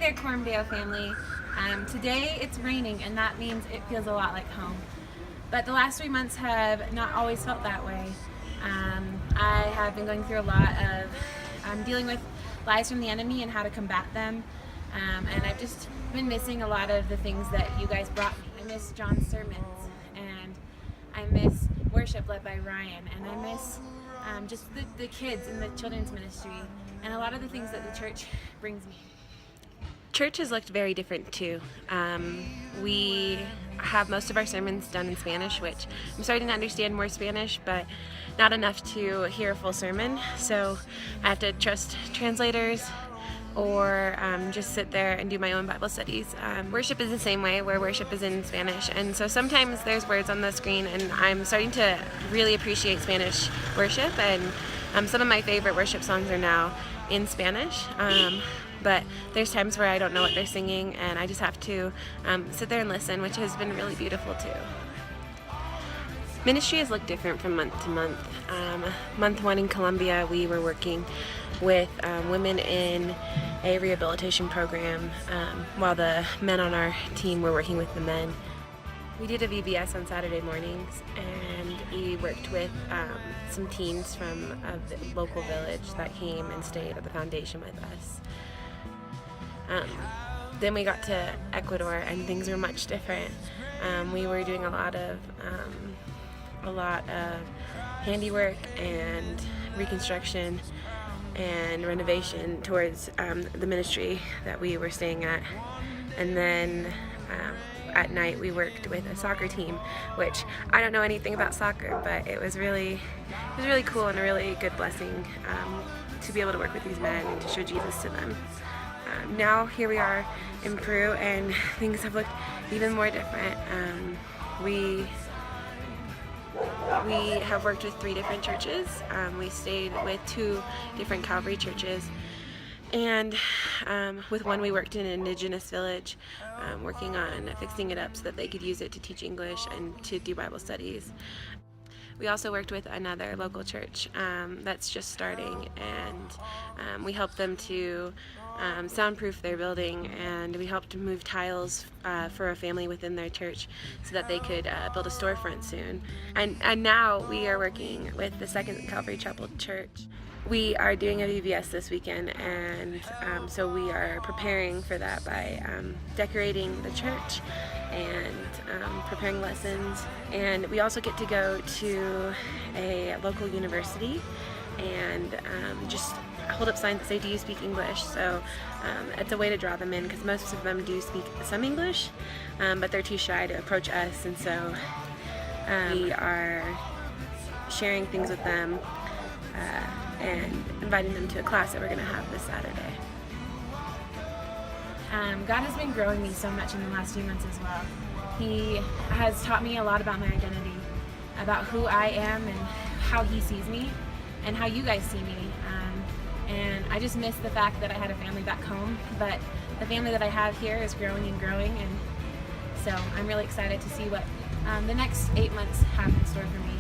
there, Coram family. Today it's raining, and that means it feels a lot like home. But the last 3 months have not always felt that way. I have been going through a lot of dealing with lies from the enemy and how to combat them. And I've just been missing a lot of the things that you guys brought me. I miss John's sermons, and I miss worship led by Ryan, and I miss just the kids in the children's ministry, and a lot of the things that the church brings me. Church has looked very different too. We have most of our sermons done in Spanish, which I'm starting to understand more Spanish, but not enough to hear a full sermon. So I have to trust translators or just sit there and do my own Bible studies. Worship is the same way, where worship is in Spanish, and so sometimes there's words on the screen, and I'm starting to really appreciate Spanish worship, and some of my favorite worship songs are now in Spanish. But there's times where I don't know what they're singing, and I just have to sit there and listen, which has been really beautiful too. Ministry has looked different from month to month. Month 1 in Colombia, we were working with women in a rehabilitation program, while the men on our team were working with the men. We did a VBS on Saturday mornings, and we worked with some teens from a local village that came and stayed at the foundation with us. Then we got to Ecuador, and things were much different. We were doing a lot of handiwork and reconstruction and renovation towards the ministry that we were staying at. And then at night we worked with a soccer team, which I don't know anything about soccer, but it was really cool and a really good blessing to be able to work with these men and to show Jesus to them. Now here we are in Peru, and things have looked even more different. We have worked with 3 different churches. We stayed with 2 different Calvary churches, and with one we worked in an indigenous village, working on fixing it up so that they could use it to teach English and to do Bible studies. We also worked with another local church that's just starting, and we helped them to soundproof their building, and we helped move tiles for a family within their church so that they could build a storefront soon. And now we are working with the Second Calvary Chapel Church. We are doing a VBS this weekend, and so we are preparing for that by decorating the church and preparing lessons. And we also get to go to a local university and just hold up signs that say, "Do you speak English?" So it's a way to draw them in, because most of them do speak some English, but they're too shy to approach us, and so we are sharing things with them and inviting them to a class that we're going to have this Saturday. God has been growing me so much in the last few months as well. He has taught me a lot about my identity, about who I am and how He sees me and how you guys see me. And I just miss the fact that I had a family back home, but the family that I have here is growing and growing, and so I'm really excited to see what the next 8 months have in store for me.